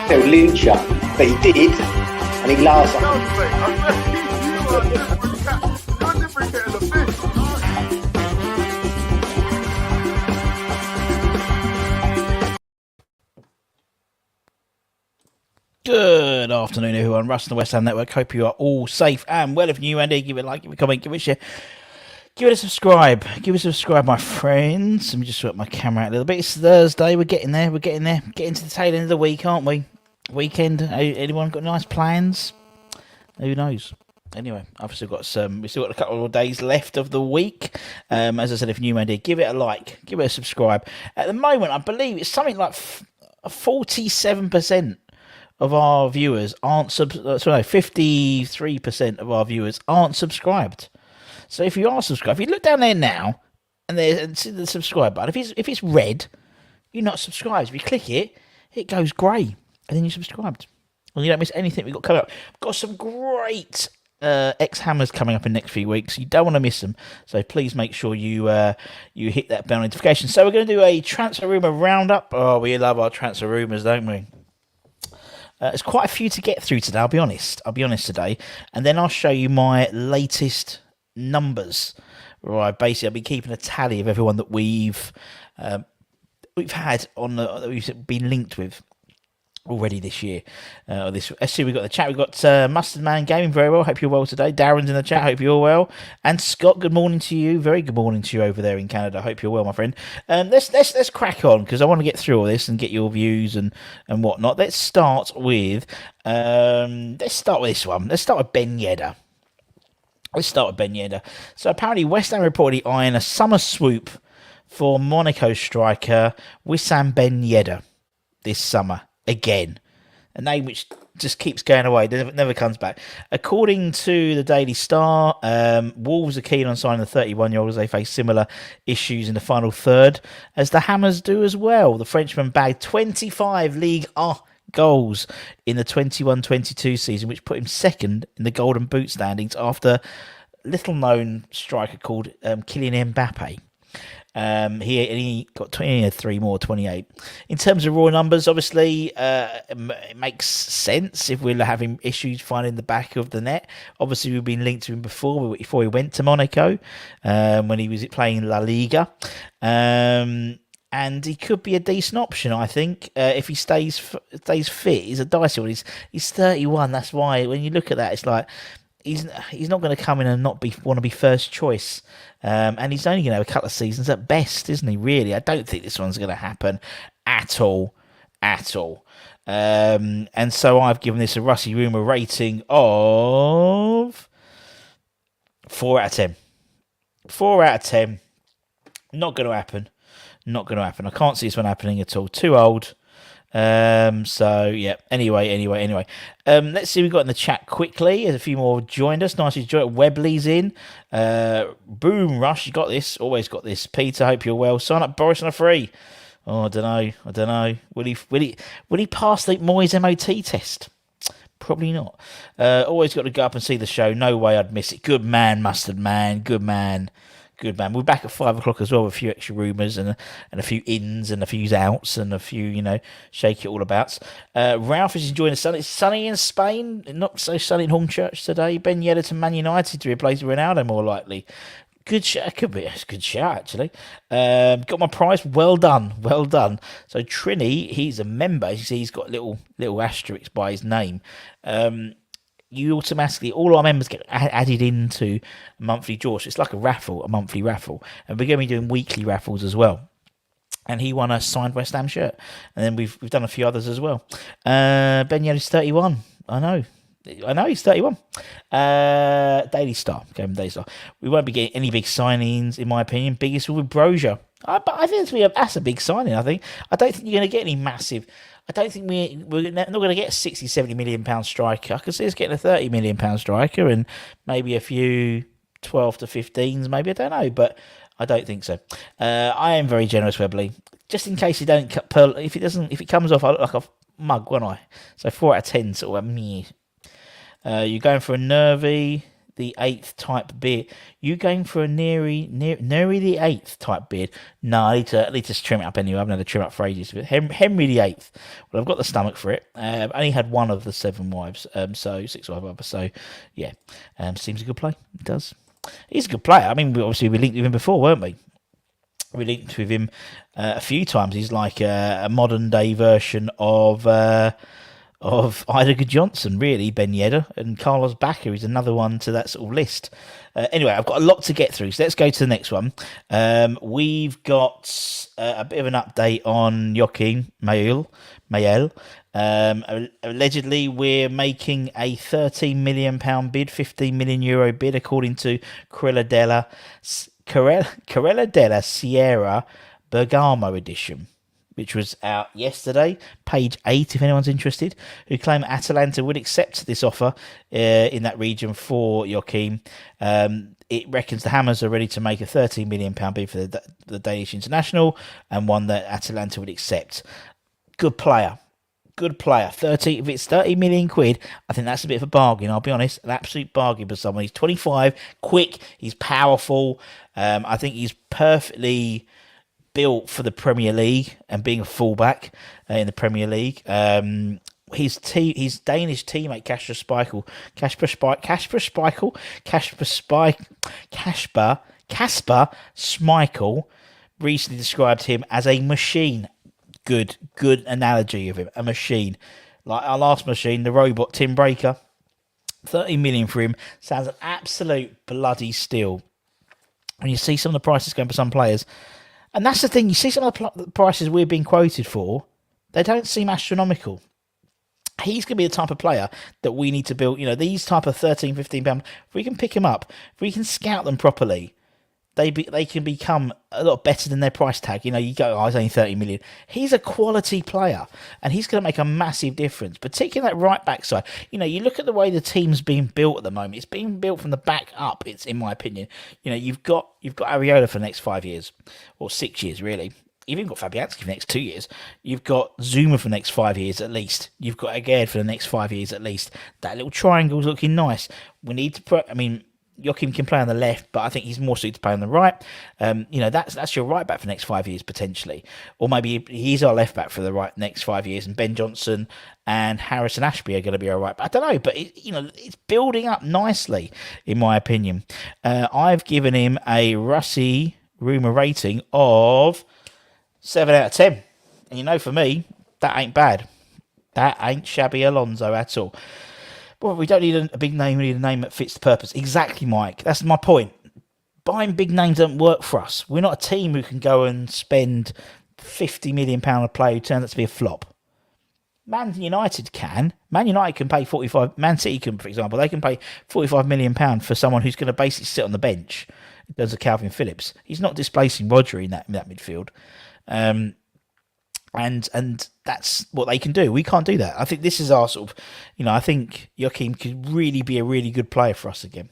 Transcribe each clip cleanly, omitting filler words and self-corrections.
He'll lynch you, but he did, and he laughs. Good afternoon, everyone. Russ and the West Ham Network. Hope you are all safe and well. If you're new, Andy, give it a like, give it a comment, give it a share. Give it a subscribe. Give it a subscribe, my friends. Let me just sort my camera out a little bit. It's Thursday. We're getting there. We're getting there. Getting to the tail end of the week, aren't we? Weekend. Anyone got nice plans? Who knows? Anyway, we've still got a couple of days left of the week. As I said, if you're new, Andy, give it a like. Give it a subscribe. At the moment, I believe it's something like 47% of our viewers aren't 53% of our viewers aren't subscribed. So if you are subscribed, if you look down there now and see the subscribe button, if it's red, you're not subscribed. If you click it, it goes grey, and then you're subscribed. And you don't miss anything we've got coming up. We've got some great ex-hammers coming up in the next few weeks. You don't want to miss them. So please make sure you hit that bell notification. So we're going to do a transfer rumour roundup. Oh, we love our transfer rumours, don't we? There's quite a few to get through today, I'll be honest today. And then I'll show you my latest numbers. Right, basically, I'll be keeping a tally of everyone that we've had on that we've been linked with already this year. Let's see, we've got the chat. We've got Mustard Man Gaming, very well. Hope you're well today. Darren's in the chat. Hope you're well. And Scott, good morning to you. Very good morning to you over there in Canada. Hope you're well, my friend. Let's crack on, because I want to get through all this and get your views and whatnot. Let's start with this one. Let's start with Ben Yedder. So apparently West Ham reportedly eyeing a summer swoop for Monaco striker Wissam Ben Yedder this summer. Again, a name which just keeps going away, never comes back. According to the Daily Star, Wolves are keen on signing the 31-year-old as they face similar issues in the final third, as the Hammers do as well. The Frenchman bagged 25 League A goals in the 21-22 season, which put him second in the Golden Boot standings after little-known striker called Kylian Mbappe. He got 23 more, 28. In terms of raw numbers, obviously, it makes sense if we're having issues finding the back of the net. Obviously, we've been linked to him before he went to Monaco, when he was playing La Liga. And he could be a decent option, I think, if he stays fit. He's a dicey one. He's 31. That's why when you look at that, it's like he's not going to come in and want to be first choice. And he's only going to have a couple of seasons at best, isn't he? Really, I don't think this one's going to happen at all. And so I've given this a Rusty Rumour rating of 4 out of 10. 4 out of 10. Not going to happen. I can't see this one happening at all. Too old. So yeah. Anyway. Let's see what we've got in the chat quickly. There's a few more joined us. Nicely joined. Webley's in. Boom Rush. You got this. Always got this. Peter, hope you're well. Sign up Boris on a free. Oh, I don't know. Will he pass the Moyes MOT test? Probably not. Always got to go up and see the show. No way I'd miss it. Good man, Mustard Man. Good man. We're back at 5 o'clock as well with a few extra rumours and a few ins and a few outs and a few, shake it all abouts. Ralph is enjoying the sun. It's sunny in Spain, not so sunny in Hornchurch today. Ben Yedder to Man United to replace Ronaldo, more likely. Good shout. Could be. It's a good shout, actually. Got my prize. Well done. So Trini, he's a member. You see, he's got little asterisks by his name. You automatically, all our members get added into a monthly draw. So it's like a monthly raffle. And we're going to be doing weekly raffles as well. And he won a signed West Ham shirt. And then we've done a few others as well. Ben Yedder's 31. I know he's 31. Daily Star. Daily Star. We won't be getting any big signings, in my opinion. Biggest will be Broja. But I think that's a big signing, I think. I don't think you're going to get any massive... I don't think we're not going to get a 60, 70 million pound striker. I could see us getting a 30 million pound striker and maybe a few 12 to 15s, maybe. I don't know, but I don't think so. I am very generous, Webley. Just in case you don't cut pearl, if it comes off, I look like a mug, won't I? So 4 out of 10, sort of meh. You're going for a nervy. the 8th type beard. You going for a Neary the 8th type beard? No, I need to trim it up anyway. I haven't had a trim up for ages. But Henry the 8th. Well, I've got the stomach for it. I've only had one of the 7 wives, so 6 wives. So yeah, seems a good play. It does. He's a good player. I mean, we linked with him before, weren't we? We linked with him a few times. He's like a modern day version of Idager Johnson, really. Ben Yedder and Carlos Bacca is another one to that sort of list. Anyway, I've got a lot to get through, so let's go to the next one. We've got a bit of an update on Joakim Mæhle. Allegedly, we're making a £13 million bid, €15 million bid, according to Corella della Sierra Bergamo edition, which was out yesterday, page 8, if anyone's interested, who claim Atalanta would accept this offer in that region for Joakim. It reckons the Hammers are ready to make a £13 million bid for the Danish international, and one that Atalanta would accept. Good player. If it's 30 million quid, I think that's a bit of a bargain. I'll be honest, an absolute bargain for someone. He's 25, quick, he's powerful. I think he's perfectly built for the Premier League and being a fullback in the Premier League. His Danish teammate Kasper Schmeichel recently described him as a machine. Good analogy of him, a machine. Like our last machine, the robot Tim Breaker. 30 million for him sounds an absolute bloody steal. When you see some of the prices going for some players, and that's the thing, you see some of the prices we're being quoted for, they don't seem astronomical. He's going to be the type of player that we need to build. You know, these type of 13, 15 pound, if we can pick him up, if we can scout them properly, they can become a lot better than their price tag. You know, you go, it's only 30 million. He's a quality player, and he's going to make a massive difference, particularly that right back side. You know, you look at the way the team's being built at the moment. It's being built from the back up. It's, in my opinion, you know, you've got Areola for the next 5 years, or 6 years, really. You've even got Fabianski for the next 2 years. You've got Zuma for the next 5 years at least. You've got Agard for the next 5 years at least. That little triangle's looking nice. We need to put, Joakim can play on the left, but I think he's more suited to play on the right. You know, that's your right back for the next 5 years, potentially. Or maybe he's our left back for the next 5 years, and Ben Johnson and Harrison Ashby are going to be all right. But I don't know, but it's building up nicely, in my opinion. I've given him a Rumour rating of 7 out of 10. And you know, for me, that ain't bad. That ain't shabby Alonso at all. Well, we don't need a big name. We need a name that fits the purpose. Exactly, Mike. That's my point. Buying big names doesn't work for us. We're not a team who can go and spend £50 million a player who turns out to be a flop. Man United can. Man United can pay 45. Man City can, for example, they can pay £45 million for someone who's going to basically sit on the bench in terms of Calvin Phillips. He's not displacing Roger in that midfield. And that's what they can do. We can't do that. I think this is our sort of, I think Joakim could really be a really good player for us again.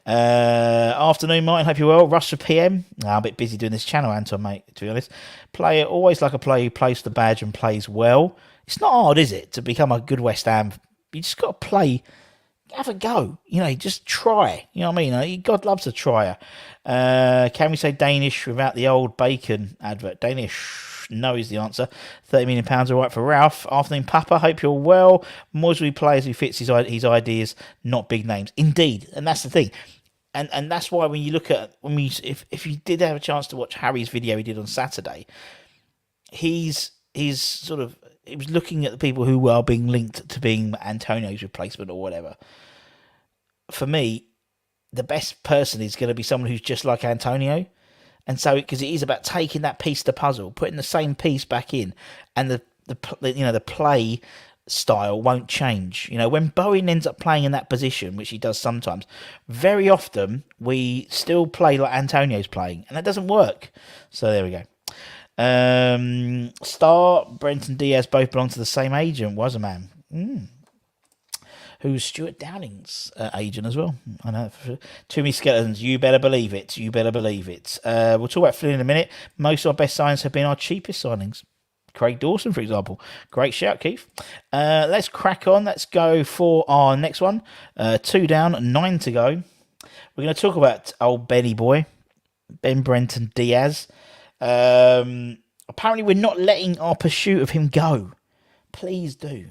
Afternoon, Martin. Hope you're well. Russ for PM. I'm a bit busy doing this channel, Anton, mate, to be honest. Always like a player who plays the badge and plays well. It's not hard, is it, to become a good West Ham? You just got to play. Have a go. Just try. You know what I mean? God loves a trier. Can we say Danish without the old bacon advert? Danish. No is the answer. £30 million all right for Ralph. Afternoon, Papa. Hope you're well. Mosley players who fits his ideas, not big names. Indeed, and that's the thing. And that's why when you look at if you did have a chance to watch Harry's video he did on Saturday, he was looking at the people who are being linked to being Antonio's replacement or whatever. For me, the best person is going to be someone who's just like Antonio. And so, because it is about taking that piece of the puzzle, putting the same piece back in, and the play style won't change. When Bowen ends up playing in that position, which he does sometimes, very often we still play like Antonio's playing, and that doesn't work. So there we go. Star, Brereton Díaz both belong to the same agent. Was a man. Who's Stuart Downing's agent as well. I know. Too many skeletons. You better believe it. We'll talk about Flynn in a minute. Most of our best signings have been our cheapest signings. Craig Dawson, for example. Great shout, Keith. Let's crack on. Let's go for our next one. 2 down, 9 to go. We're going to talk about old Benny boy, Brereton Díaz. Apparently, we're not letting our pursuit of him go. Please do.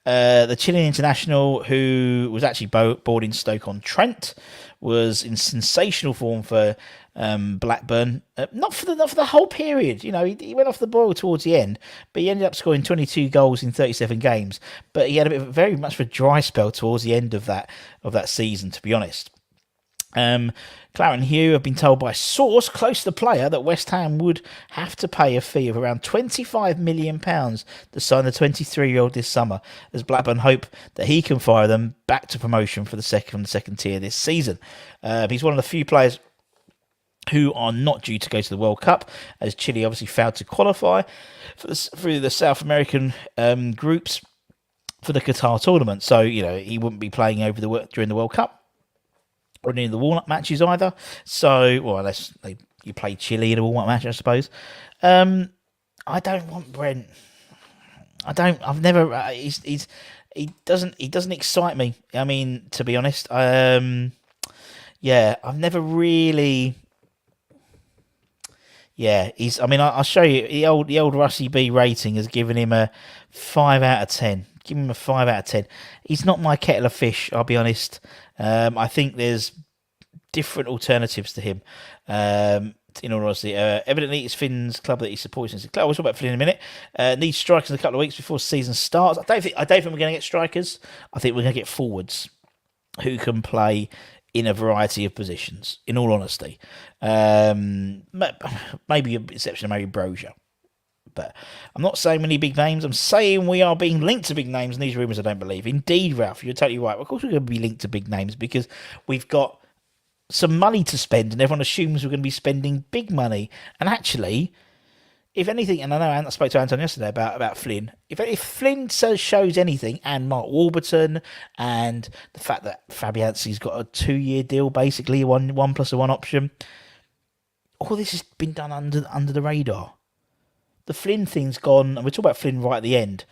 The Chilean international, who was actually born in Stoke-on-Trent, was in sensational form for Blackburn. Not for the whole period. You know, he went off the boil towards the end, but he ended up scoring 22 goals in 37 games. But he had very much of a dry spell towards the end of that season, to be honest. Claret and Hugh have been told by a source close to the player that West Ham would have to pay a fee of around £25 million to sign the 23-year-old this summer, as Blackburn hope that he can fire them back to promotion for the second tier this season. He's one of the few players who are not due to go to the World Cup, as Chile obviously failed to qualify through the South American groups for the Qatar tournament. So, you know, he wouldn't be playing during the World Cup or any of the warm-up matches either. So, well, unless you play Chile in a warm-up match, I suppose. I don't want Brent. I've never. He doesn't excite me. I mean, to be honest, I've never really. Yeah, I'll show you the old Rusty B rating has given him a 5 out of 10. Give him a 5 out of 10. He's not my kettle of fish, I'll be honest. I think there's different alternatives to him. In all honesty, evidently it's Flynn's club that he supports. I'll talk about Flynn in a minute. Needs strikers in a couple of weeks before the season starts. I don't think we're going to get strikers. I think we're going to get forwards who can play in a variety of positions. In all honesty, maybe an exception of maybe Broja. But I'm not saying many big names. I'm saying we are being linked to big names, and these rumours I don't believe. Indeed, Ralph, you're totally right. Of course we're going to be linked to big names because we've got some money to spend, and everyone assumes we're going to be spending big money. And actually, if anything, and I know I spoke to Anton yesterday about Flynn. If Flynn shows anything, and Mark Warburton, and the fact that Fabianski's got a 2-year deal, basically one plus a 1 option, all this has been done under the radar. The Flynn thing's gone, and we're talking about Flynn right at the end,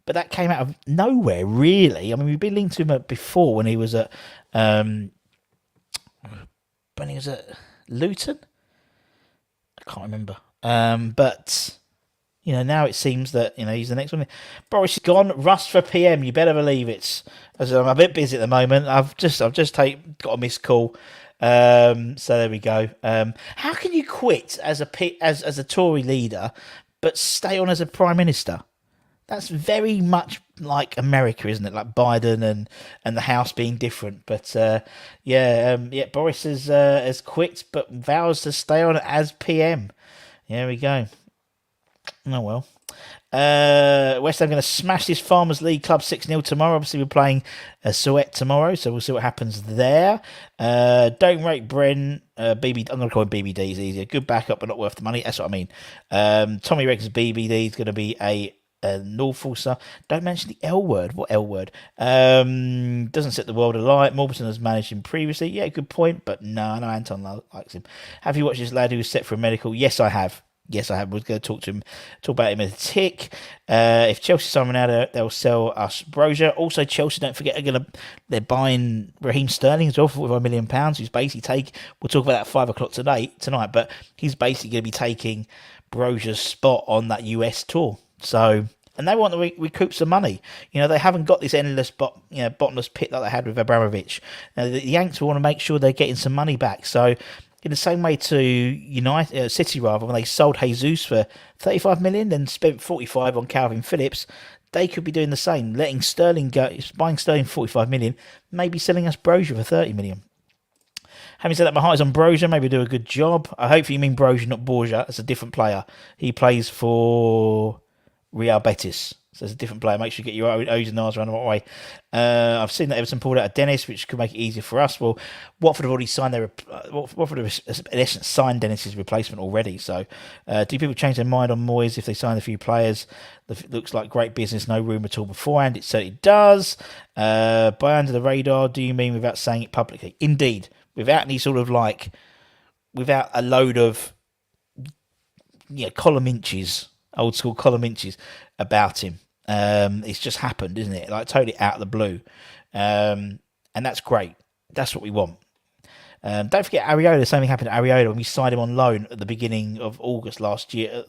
but that came out of nowhere, really. I mean, we've been linked to him before when he was at Luton. I can't remember. But you know, now it seems that he's the next one. Boris is gone. Rust for PM. You better believe it. As I'm a bit busy at the moment. I've just got a missed call. So there we go. How can you quit as a Tory leader but stay on as a Prime Minister? That's very much like America, isn't it? Like Biden and the House being different. But Boris has quit but vows to stay on as PM. There we go. Oh well. West Ham going to smash this Farmers League club 6-0 tomorrow. Obviously, we're playing Suet tomorrow, so we'll see what happens there. Don't rate Bren. BB. I'm going to call him BBD. He's easier. Good backup, but not worth the money. That's what I mean. Tommy reckons BBD is going to be a Norfolcer. Don't mention the L word. What L word? Doesn't set the world alight. Morberton has managed him previously. Yeah, good point. But no, Anton likes him. Have you watched this lad who was set for a medical? Yes, I have. We're going to talk about him in a tick. If Chelsea sign Ronaldo, they'll sell us Broja. Also, Chelsea, don't forget, they're buying Raheem Sterling as well for £45 million. Who's basically we'll talk about that at 5 o'clock tonight. But he's basically going to be taking Broja's spot on that US tour. So, and they want to recoup some money. They haven't got this endless, bottomless pit that they had with Abramovich. Now, the Yanks will want to make sure they're getting some money back. So, in the same way to City, when they sold Jesus for 35 million, then spent 45 on Calvin Phillips, they could be doing the same, letting Sterling go, buying Sterling for 45 million, maybe selling us Broja for 30 million. Having said that, my heart is on Broja. Maybe do a good job. I hope you mean Broja, not Borja. That's a different player. He plays for Real Betis. So it's a different player. Make sure you get your O's and R's around the right way. I've seen that Everton pulled out of Dennis, which could make it easier for us. Well, Watford have already signed Watford have in essence signed Dennis's replacement already. So do people change their mind on Moyes if they sign a few players? Looks like great business, no room at all beforehand. It certainly does. By under the radar, do you mean without saying it publicly? Indeed. Without any sort of without a load of column inches, old school column inches about him. It's just happened, isn't it? Totally out of the blue. And that's great. That's what we want. Don't forget Areola. Something happened to Areola when we signed him on loan at the beginning of August last year,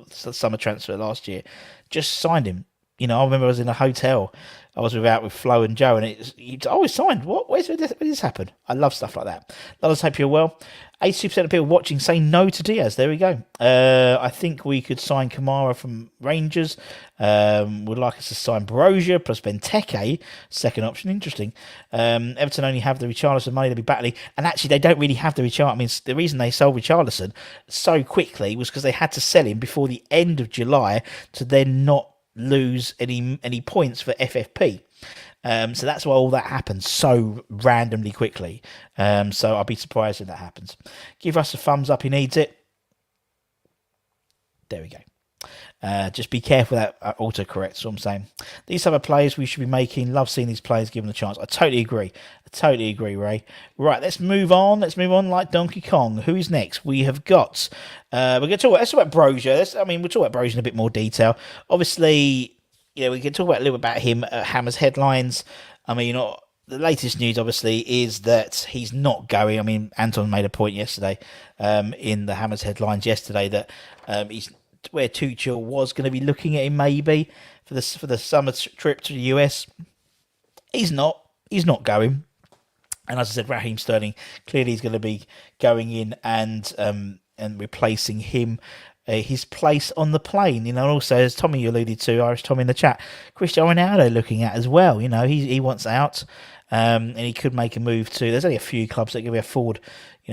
summer transfer last year. Just signed him. I remember I was in a hotel. I was out with Flo and Joe, and it's always signed. What? Where did this happen? I love stuff like that. Let us hope you're well. 82% of people watching say no to Diaz. There we go. I think we could sign Kamara from Rangers. Would like us to sign Broja plus Benteke, second option. Interesting. Everton only have the Richarlison money to be battling, and actually they don't really have the Richarlison. I mean, the reason they sold Richarlison so quickly was because they had to sell him before the end of July to then not lose any points for FFP. So that's why all that happens so randomly quickly. So I'll be surprised if that happens. Give us a thumbs up, he needs it. There we go. Just be careful with that autocorrect, that's what I'm saying. These other players we should be making. Love seeing these players given a chance. I totally agree, Ray. Right, let's move on. Like Donkey Kong. Who is next? We have got... let's talk about Broja. We'll talk about Broja in a bit more detail. Obviously, we can talk about a little bit about him at Hammers headlines. The latest news, obviously, is that he's not going. Anton made a point yesterday in the Hammers headlines yesterday that he's where Tuchel was going to be looking at him maybe for the summer trip to the US. He's not going. And as I said, Raheem Sterling clearly is going to be going in and replacing him. His place on the plane, and also as Tommy alluded to, Irish Tommy in the chat, Cristiano Ronaldo looking at as well. He wants out, and he could make a move to. There's only a few clubs that can afford,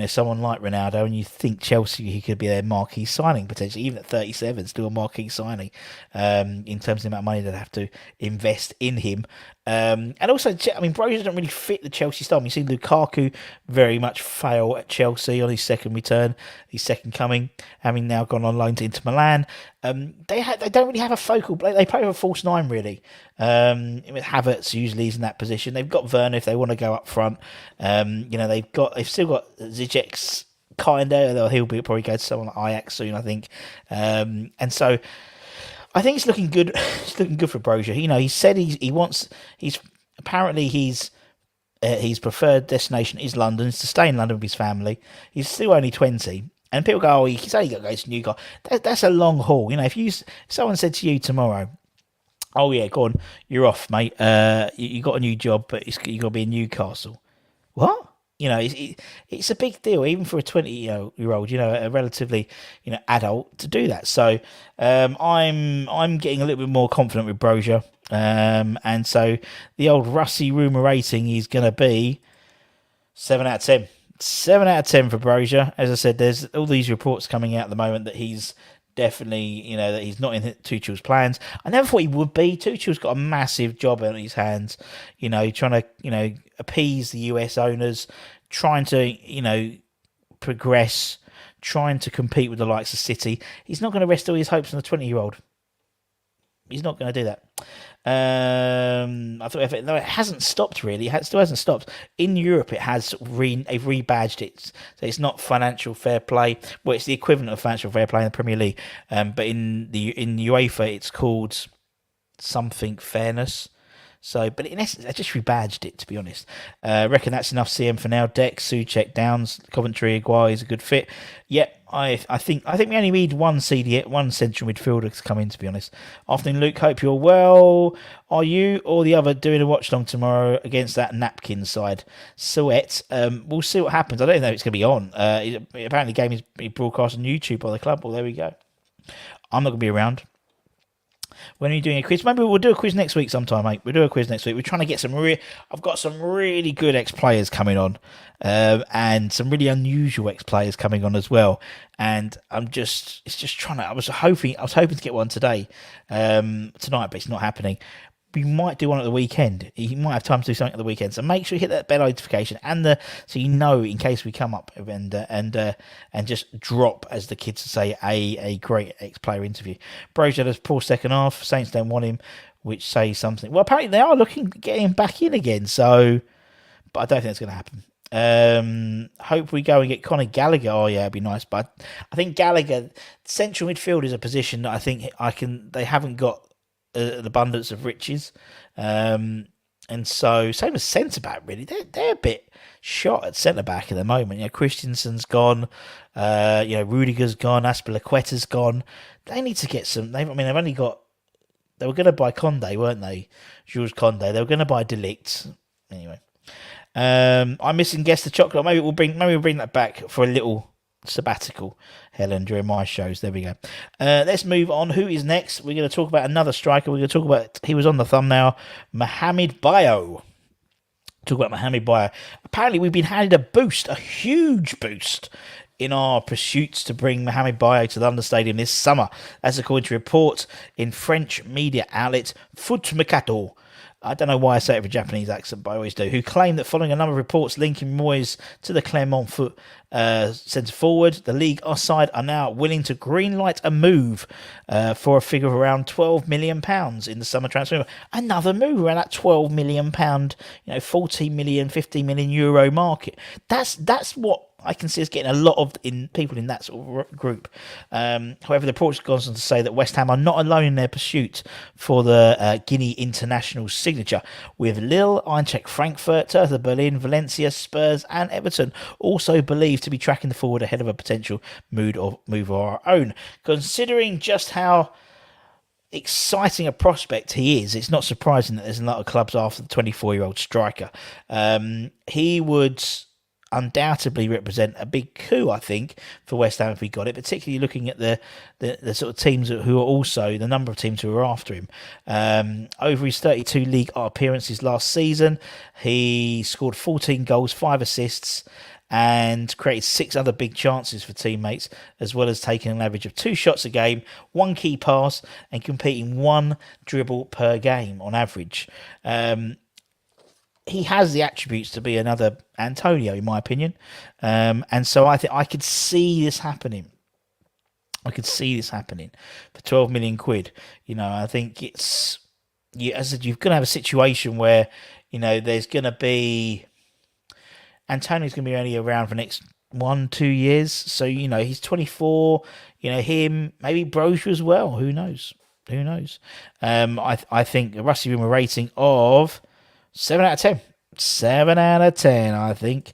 someone like Ronaldo, and you think Chelsea, he could be their marquee signing potentially, even at 37, still a marquee signing in terms of the amount of money they'd have to invest in him. And also, Broja doesn't really fit the Chelsea style. You see Lukaku very much fail at Chelsea on his second return, his second coming, having now gone on loan to Inter Milan. They don't really have a focal play. They play with a false nine, really. Havertz usually is in that position. They've got Werner if they want to go up front. They've still got Ziyech's kind of, although he'll probably go to someone like Ajax soon, I think. And so I think it's looking good. It's looking good for Broja. He said his preferred destination is London. It's to stay in London with his family. He's still only 20. And people go, he's only got to go to Newcastle. That's a long haul. If someone said to you tomorrow, oh yeah, go on, you're off, mate. You got a new job, but you got to be in Newcastle. What? It's a big deal, even for a 20-year-old, a relatively, adult to do that. So I'm getting a little bit more confident with Broja. And so the old Rusty Rumour rating is going to be 7 out of 10. 7 out of 10 for Broja. As I said, there's all these reports coming out at the moment that he's definitely, that he's not in Tuchel's plans. I never thought he would be. Tuchel's got a massive job on his hands, trying to, appease the US owners, trying to, progress, trying to compete with the likes of City. He's not going to rest all his hopes on a 20-year-old. He's not going to do that. I thought it hasn't stopped really. It still hasn't stopped. In Europe, it has they've rebadged it, so it's not financial fair play. Well, it's the equivalent of financial fair play in the Premier League. But in UEFA, it's called something fairness. So, but in essence, I just rebadged it, to be honest. Reckon that's enough CM for now. Dex, Souček, Downes, Coventry, Aguirre is a good fit. Yep, I think we only need one central midfielder to come in, to be honest. Afternoon, Luke. Hope you're well. Are you or the other doing a watch long tomorrow against that napkin side? Sweat. We'll see what happens. I don't know if it's going to be on. Apparently, the game is broadcast on YouTube by the club. Well, there we go. I'm not going to be around. When are you doing a quiz? Maybe we'll do a quiz next week sometime, mate. We'll do a quiz next week. We're trying to get I've got some really good ex-players coming on, and some really unusual ex-players coming on as well. And I was hoping to get one today, tonight, but it's not happening. We might do one at the weekend. You might have time to do something at the weekend. So make sure you hit that bell notification so you know in case we come up and just drop, as the kids say, a great ex-player interview. Broja has poor second half. Saints don't want him, which says something. Well, apparently they are looking to get him back in again. So, but I don't think it's going to happen. Hope we go and get Conor Gallagher. Oh yeah, it'd be nice. But I think Gallagher, central midfield, is a position that I think they haven't got an abundance of riches, and And so, same as centre-back, really. They're a bit shot at centre-back at the moment. Christensen's gone. Rudiger's gone. Azpilicueta's gone. They need to get some... they've only got... They were going to buy Condé, weren't they? Jules Condé. They were going to buy Delict. Anyway. I'm missing Guess the Chocolate. Maybe we'll bring that back for a little sabbatical, Helen, during my shows. There we go. Let's move on. Who is next? We're going to talk about another striker. We're going to talk about, he was on the thumbnail, Mohamed Bayo. Talk about Mohamed Bayo. Apparently we've been handed a boost, a huge boost, in our pursuits to bring Mohamed Bayo to the London Stadium this summer, as according to reports in French media outlet Foot Mercato. I don't know why I say it with a Japanese accent, but I always do. Who claim that following a number of reports linking Moyes to the Clermont Foot centre forward, the league side are now willing to greenlight a move for a figure of around £12 million in the summer transfer window. Another move around that £12 million, 14 million, 15 million euro market. That's what I can see us getting a lot of people in that sort of group. However, the reports have gone on to say that West Ham are not alone in their pursuit for the Guinea international signature, with Lille, Eintracht Frankfurt, Hertha Berlin, Valencia, Spurs and Everton also believed to be tracking the forward ahead of a potential move of our own. Considering just how exciting a prospect he is, it's not surprising that there's a lot of clubs after the 24-year-old striker. He would undoubtedly represent a big coup, I think, for West Ham if we got it, particularly looking at the sort of teams who are also, the number of teams who are after him. Over his 32 league appearances last season, he scored 14 goals, 5 assists, and created 6 other big chances for teammates, as well as taking an average of 2 shots a game, 1 key pass, and completing 1 dribble per game on average. He has the attributes to be another Antonio, in my opinion. And so I think I could see this happening. For 12 million quid. I think it's... as I said, you're going to have a situation where, there's going to be... Antonio's going to be only around for the next 1-2 years. So, he's 24. Him, maybe Broja as well. Who knows? I think a Rusty Rumour rating of 7 out of 10. 7 out of 10, I think.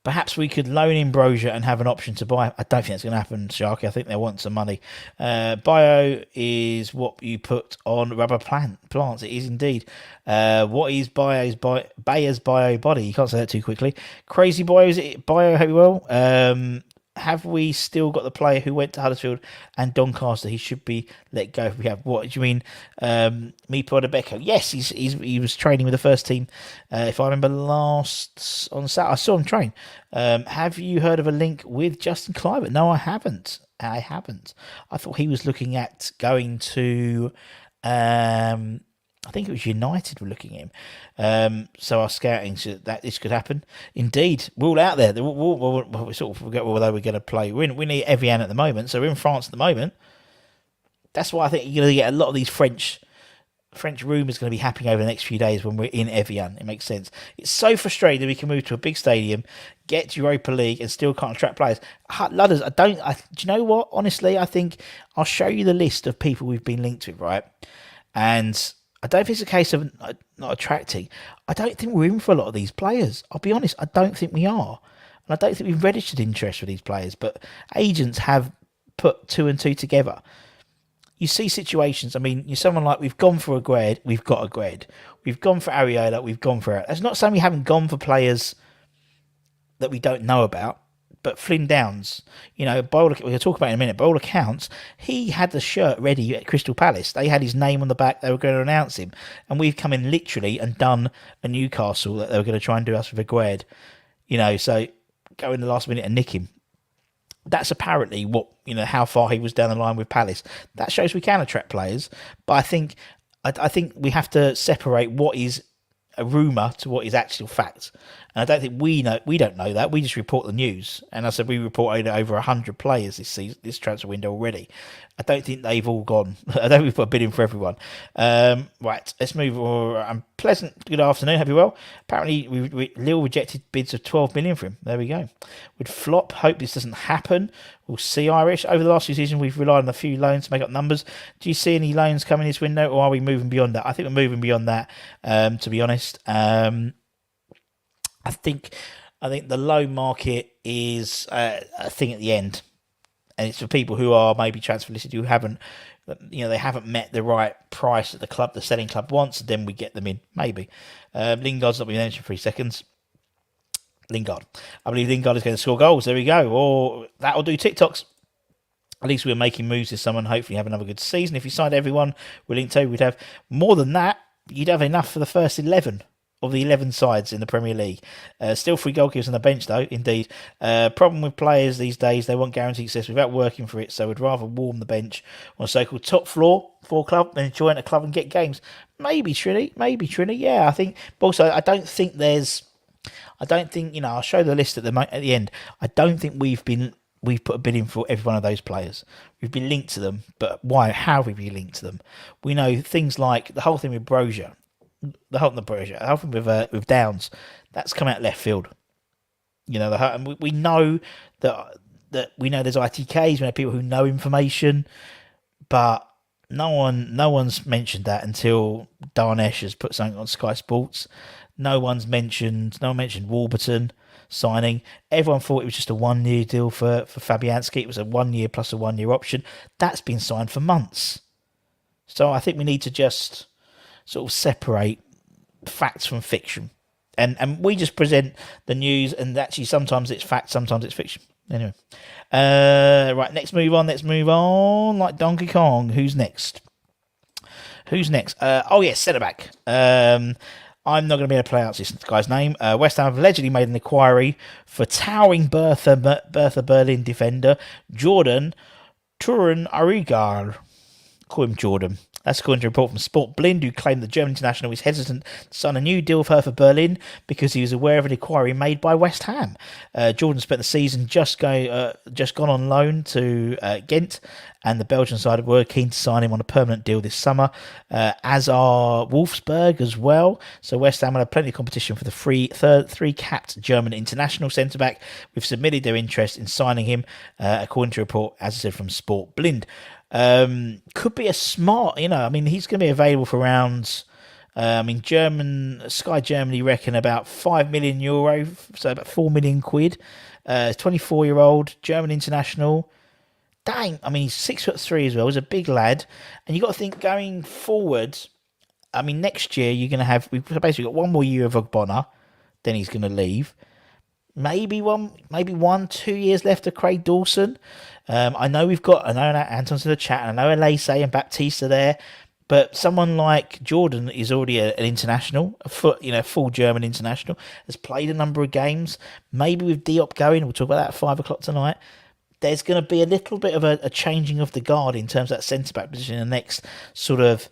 Perhaps we could loan in Broja and have an option to buy. I don't think that's going to happen, Sharky. I think they want some money. Bio is what you put on rubber plants. It is indeed. What is Bayo's bio body? You can't say that too quickly. Crazy Bio, is it Bio? Hope you well. Have we still got the player who went to Huddersfield and Doncaster? He should be let go if we have. What do you mean? Mipo Debecco? Yes, he was training with the first team. If I remember on Saturday, I saw him train. Have you heard of a link with Justin Kluivert? No, I haven't. I thought he was looking at going to... I think it was United were looking at him. So our scouting said that this could happen. Indeed, we're all out there. We sort of forget whether we're going to play. We're in Evian at the moment, so we're in France at the moment. That's why I think you're going to get a lot of these French rumours going to be happening over the next few days when we're in Evian. It makes sense. It's so frustrating that we can move to a big stadium, get to Europa League, and still can't attract players. Ludders, do you know what? Honestly, I think I'll show you the list of people we've been linked with, right? And I don't think it's a case of not attracting. I don't think we're in for a lot of these players. I'll be honest, I don't think we are. And I don't think we've registered interest for these players. But agents have put 2 and 2 together. You see situations, you're someone like, we've gone for Aguerd, we've got Aguerd. We've gone for Areola, we've gone for it. That's not saying we haven't gone for players that we don't know about. But Flynn Downes, we'll talk about it in a minute, by all accounts, he had the shirt ready at Crystal Palace. They had his name on the back, they were going to announce him. And we've come in literally and done a Newcastle that they were going to try and do us with Aguerd. So go in the last minute and nick him. That's apparently what, how far he was down the line with Palace. That shows we can attract players. But I think we have to separate what is a rumour to what is actual fact. And I don't think we don't know that. We just report the news. And I said we reported over 100 players this transfer window already. I don't think they've all gone. I don't think we've put a bid in for everyone. Right, let's move on. I'm pleasant good afternoon, hope you're well. Apparently, Lille rejected bids of 12 million for him. There we go. Would flop. Hope this doesn't happen. We'll see, Irish. Over the last few seasons, we've relied on a few loans to make up numbers. Do you see any loans coming this window, or are we moving beyond that? I think we're moving beyond that, to be honest. I think the loan market is a thing at the end. And it's for people who are maybe transfer listed, who haven't, they haven't met the right price that the selling club wants, and then we get them in, maybe. Lingard's not been mentioned for 3 seconds. Lingard. I believe Lingard is going to score goals. There we go. Or that'll do TikToks. At least we're making moves this summer and hopefully have another good season. If you signed everyone we're linked to, we'd have more than that. You'd have enough for the first 11 of the 11 sides in the Premier League. Still 3 goalkeepers on the bench, though, indeed. Problem with players these days, they want guaranteed success without working for it, so we'd rather warm the bench on a so-called top floor for a club than join a club and get games. Maybe Trini, yeah, I think. But also, I don't think, I'll show the list at the end. I don't think we've put a bid in for every one of those players. We've been linked to them, but why? How have we been linked to them? We know things like the whole thing with Broja. The whole thing with Downes, that's come out left field. And we know that we know there's ITKs, we know people who know information, but no one's mentioned that until Darnesh has put something on Sky Sports. No one mentioned Warburton signing. Everyone thought it was just a 1-year deal for Fabianski. It was a 1 year plus a 1 year option. That's been signed for months. So I think we need to just sort of separate facts from fiction. And we just present the news, and actually sometimes it's fact, sometimes it's fiction. Anyway. Right, let's move on. Like Donkey Kong. Who's next? Centre-back. I'm not going to be able to pronounce this guy's name. West Ham have allegedly made an inquiry for towering Bertha Berlin defender Jordan Torunarigha. Call him Jordan. That's according to a report from Sport Blind, who claimed the German international was hesitant to sign a new deal with her for Berlin because he was aware of an inquiry made by West Ham. Jordan spent the season just gone on loan to Ghent, and the Belgian side were keen to sign him on a permanent deal this summer, as are Wolfsburg as well. So West Ham will have plenty of competition for the three-capped German international centre-back. We've submitted their interest in signing him, according to a report, as I said, from Sport Blind. Could be a smart, he's going to be available for around, Sky Germany reckon about €5 million, so about 4 million quid. 24-year-old German international. Dang, he's 6'3" as well. He's a big lad, and you got to think going forward. Next year we've basically got 1 more year of Ogbonna, then he's going to leave. Maybe 2 years left of Craig Dawson. I know Anton's in the chat, and I know Elise and Baptiste are there, but someone like Jordan is already an international, full German international, has played a number of games. Maybe with Diop going, we'll talk about that at 5 o'clock tonight. There's going to be a little bit of a changing of the guard in terms of that centre-back position in the next sort of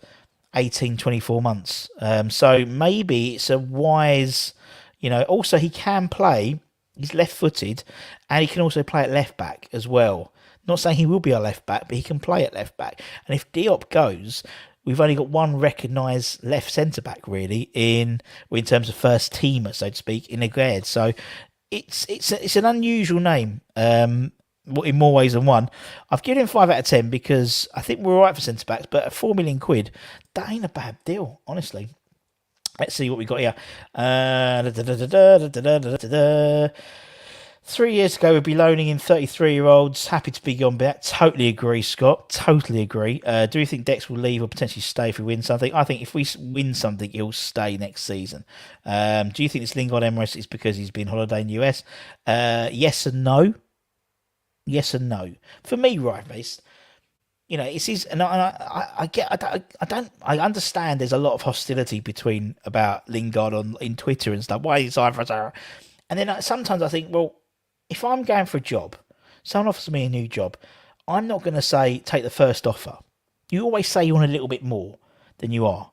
18, 24 months. So maybe it's a wise, also he can play. He's left-footed, and he can also play at left-back as well. Not saying he will be a left-back, but he can play at left-back. And if Diop goes, we've only got one recognised left centre-back, really, in terms of first-teamer, so to speak, in Aguerd. So it's an unusual name in more ways than one. I've given him 5 out of 10 because I think we're all right for centre-backs, but at 4 million quid, that ain't a bad deal, honestly. Let's see what we got here. 3 years ago, we'd be loaning in 33-year-olds. Happy to be gone back. Totally agree, Scott. Totally agree. Do you think Dex will leave or potentially stay if we win something? I think if we win something, he'll stay next season. Do you think this Lingard Emirates is because he's been holiday in the US? Yes and no. Yes and no. For me, right, based. It's his, and I understand there's a lot of hostility about Lingard in Twitter and stuff. Why is Cypher? And then sometimes I think, well, if I'm going for a job, someone offers me a new job, I'm not going to say take the first offer. You always say you want a little bit more than you are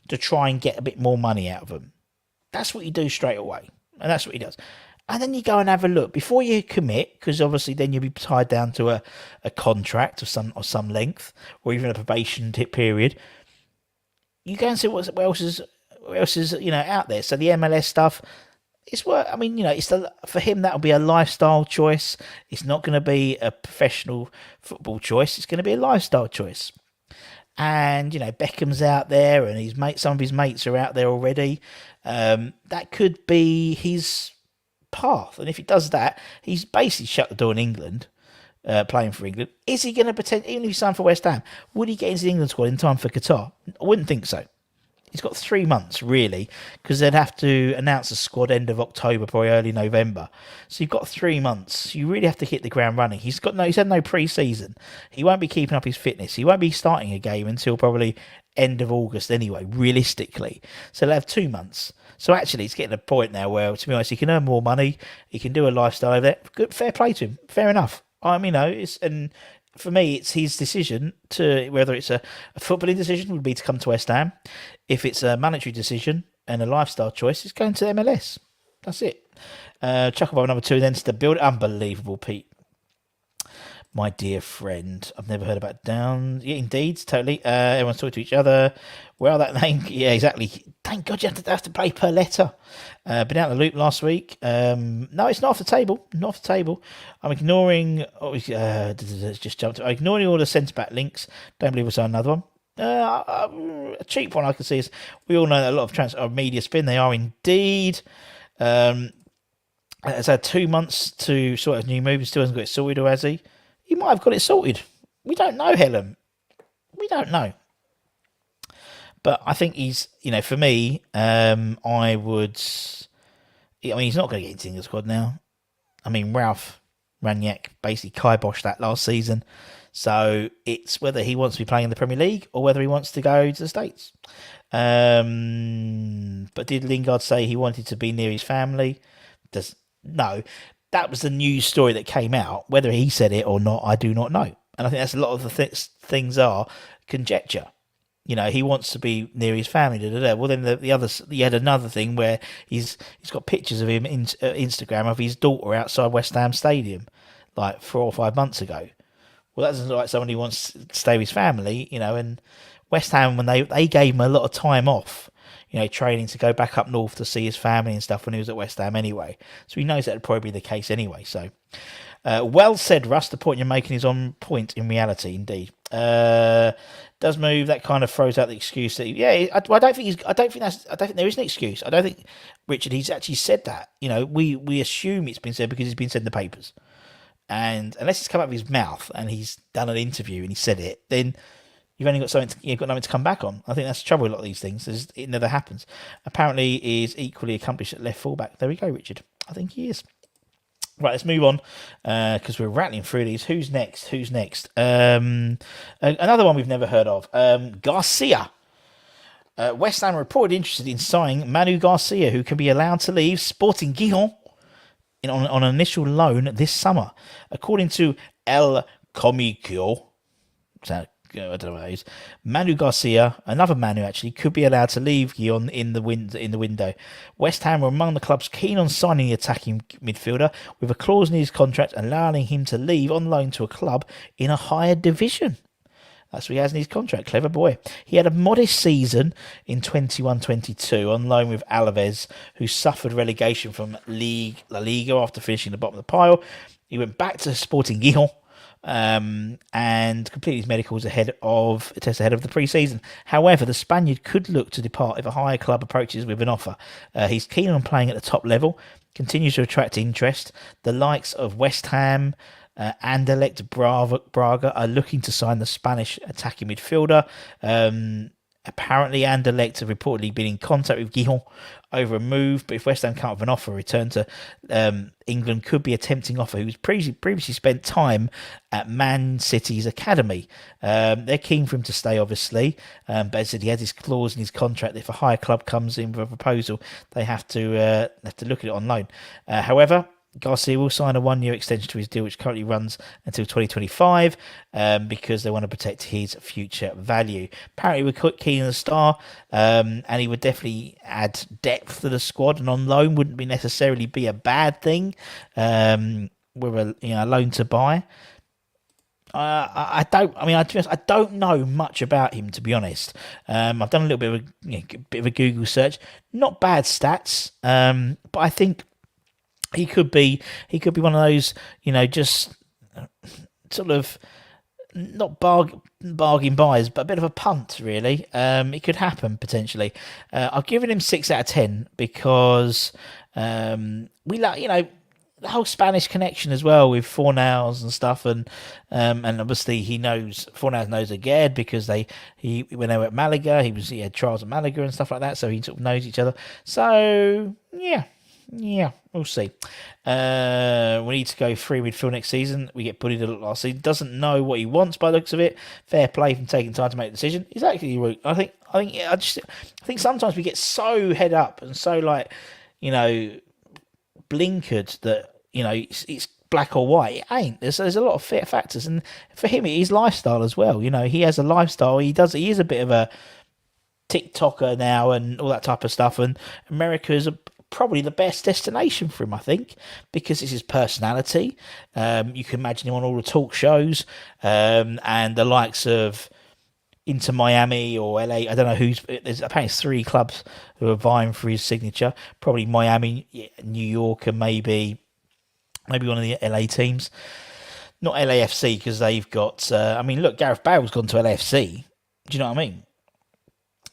to try and get a bit more money out of them. That's what you do straight away, and that's what he does. And then you go and have a look before you commit, because obviously then you'll be tied down to a contract of some length, or even a probation period. You go and see what else is Who else is out there? So the MLS stuff. It's work. I mean, for him that'll be a lifestyle choice. It's not going to be a professional football choice. It's going to be a lifestyle choice. And Beckham's out there, and some of his mates are out there already. That could be his path. And if he does that, he's basically shut the door in England. Playing for England. Is he going to pretend, even if he signed for West Ham, would he get into the England squad in time for Qatar? I wouldn't think so. He's got 3 months, really, because they'd have to announce the squad end of October, probably early November. So you've got 3 months. You really have to hit the ground running. He's had no pre-season. He won't be keeping up his fitness. He won't be starting a game until probably end of August anyway, realistically. So they'll have 2 months. So actually, it's getting to a point now where, to be honest, he can earn more money. He can do a lifestyle over there. Good, fair play to him. Fair enough. For me, it's his decision to, whether it's a footballing decision would be to come to West Ham. If it's a monetary decision and a lifestyle choice, it's going to MLS. That's it. Chuck above number 2, then to the build. Unbelievable, Pete. My dear friend. I've never heard about Downes. Yeah, indeed, totally. Everyone's talking to each other. Well, that name, yeah, exactly. Thank God you have to play per letter. Been out of the loop last week. No, it's not off the table. Not off the table. I'm ignoring. Just jumped. I'm ignoring all the centre back links. Don't believe I saw another one. A cheap one I can see is, we all know that a lot of transfer media spin. They are indeed. Has had 2 months to sort out his new move. He still hasn't got it sorted, or has he? He might have got it sorted. We don't know, Helen. We don't know. But I think he's, for me, I would. He's not going to get into the England squad now. I mean, Ralph Rangnick basically kiboshed that last season. So it's whether he wants to be playing in the Premier League or whether he wants to go to the States. But did Lingard say he wanted to be near his family? No. That was the news story that came out. Whether he said it or not, I do not know. And I think that's a lot of the things are conjecture. He wants to be near his family. Well, then the others, he had another thing where he's got pictures of him in Instagram of his daughter outside West Ham Stadium, like 4 or 5 months ago. Well, that doesn't look like someone who wants to stay with his family, and West Ham, when they gave him a lot of time off, training to go back up north to see his family and stuff when he was at West Ham anyway. So he knows that would probably be the case anyway. So, well said, Russ. The point you're making is on point in reality, indeed. Does move, that kind of throws out the excuse that I don't think there is an excuse. I don't think, Richard, he's actually said that. We assume it's been said because it's been said in the papers. And unless it's come out of his mouth and he's done an interview and he said it, then you've only got you've got nothing to come back on. I think that's the trouble with a lot of these things. It never happens. Apparently, he is equally accomplished at left fullback. There we go, Richard. I think he is. Right, let's move on because we're rattling through these. Who's next? Another one we've never heard of. Garcia. West Ham reported interested in signing Manu Garcia, who can be allowed to leave Sporting Gijon on an initial loan this summer. According to El Comicio, I don't know what it is, Manu Garcia, another Manu actually, could be allowed to leave Gijon in the window. West Ham were among the clubs keen on signing the attacking midfielder, with a clause in his contract allowing him to leave on loan to a club in a higher division. That's what he has in his contract. Clever boy. He had a modest season in 21-22 on loan with Alaves, who suffered relegation from La Liga after finishing the bottom of the pile. He went back to Sporting Gijon and completed his medicals ahead of the pre-season. However, the Spaniard could look to depart if a higher club approaches with an offer. He's keen on playing at the top level, continues to attract interest. The likes of West Ham, Anderlecht, Braga are looking to sign the Spanish attacking midfielder. Apparently, Anderlecht have reportedly been in contact with Gijon over a move, but if West Ham can't have an offer, return to England could be a tempting offer. Who's previously spent time at Man City's academy. They're keen for him to stay, obviously, but as I said, he has this clause in his contract that if a higher club comes in with a proposal, they have to look at it on loan. However, Garcia will sign a 1-year extension to his deal, which currently runs until 2025, because they want to protect his future value. Apparently, we're keen on the star, and he would definitely add depth to the squad, and on loan wouldn't necessarily be a bad thing. With a loan to buy. I don't. I mean, I don't know much about him, to be honest. I've done a little bit of a Google search. Not bad stats, but I think he could be one of those, just sort of not bargain buys, but a bit of a punt, really. It could happen potentially. I've given him 6 out of 10 because we like, the whole Spanish connection as well with Fornals and stuff, and obviously Fornals knows Aguerd because when they were at Malaga, he had trials at Malaga and stuff like that, so he sort of knows each other. So yeah, we'll see. We need to go free midfield next season. We get bullied a lot last season. Doesn't know what he wants by the looks of it. Fair play from taking time to make a decision. Exactly. I think sometimes we get so head up and so blinkered that it's black or white. It ain't. There's a lot of factors, and for him, it is lifestyle as well. He has a lifestyle. He is a bit of a TikToker now and all that type of stuff. And America is probably the best destination for him, I think, because it's his personality. You can imagine him on all the talk shows, and the likes of Inter Miami or LA. I don't know there's apparently 3 clubs who are vying for his signature. Probably Miami, New York, and maybe one of the LA teams. Not LAFC because they've got. Look, Gareth Bale's gone to LAFC. Do you know what I mean?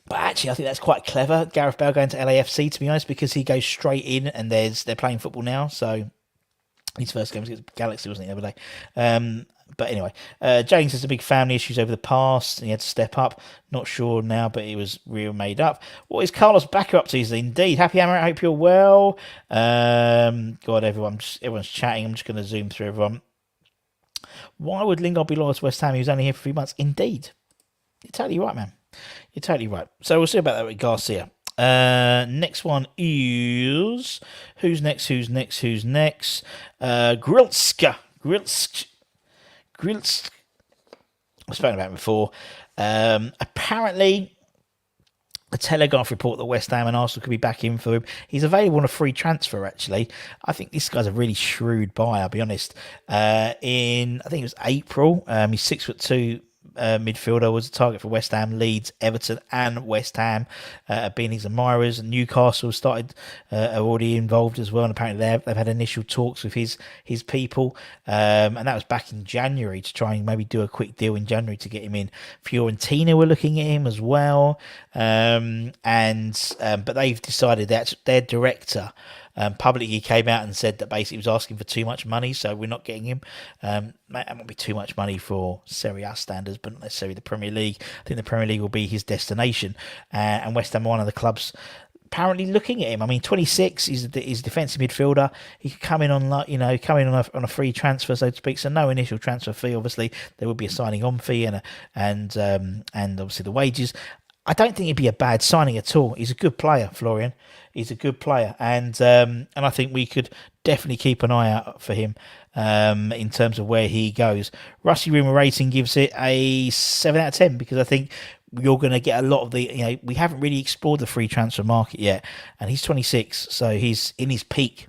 But actually, I think that's quite clever. Gareth Bale going to LAFC, to be honest, because he goes straight in and they're playing football now. So his first game was against Galaxy, wasn't it, the other day? But anyway, James has a big family issues over the past, and he had to step up. Not sure now, but it was real made up. What is Carlos Backer up to? Indeed. Happy Hammer, I hope you're well. God, everyone's chatting. I'm just going to zoom through everyone. Why would Lingard be loyal to West Ham? He was only here for 3 months. Indeed. You're totally right, man. You're totally right. So we'll see about that with Garcia. Next one is... Who's next? Grilska. I've spoken about him before. Apparently, a Telegraph report that West Ham and Arsenal could be back in for him. He's available on a free transfer, actually. I think this guy's a really shrewd buy, I'll be honest. I think it was April. He's 6'2", midfielder, was a target for West Ham, Leeds, Everton and West Ham being his admirers. Newcastle started are already involved as well, and apparently they've had initial talks with his people, and that was back in January to try and maybe do a quick deal in January to get him in. Fiorentina were looking at him as well, but they've decided that their director publicly came out and said that basically he was asking for too much money, so we're not getting him. That might be too much money for Serie A standards, but not necessarily the Premier League. I think the Premier League will be his destination, and West Ham are one of the clubs apparently looking at him. 26. He's a defensive midfielder. He could come in on on a free transfer, so to speak. So no initial transfer fee. Obviously, there would be a signing on fee and obviously the wages. I don't think it'd be a bad signing at all. He's a good player, Florian. He's a good player, and I think we could definitely keep an eye out for him in terms of where he goes. Rusty Rumour rating gives it a 7 out of 10 because I think you're going to get a lot of the. We haven't really explored the free transfer market yet, and he's 26, so he's in his peak.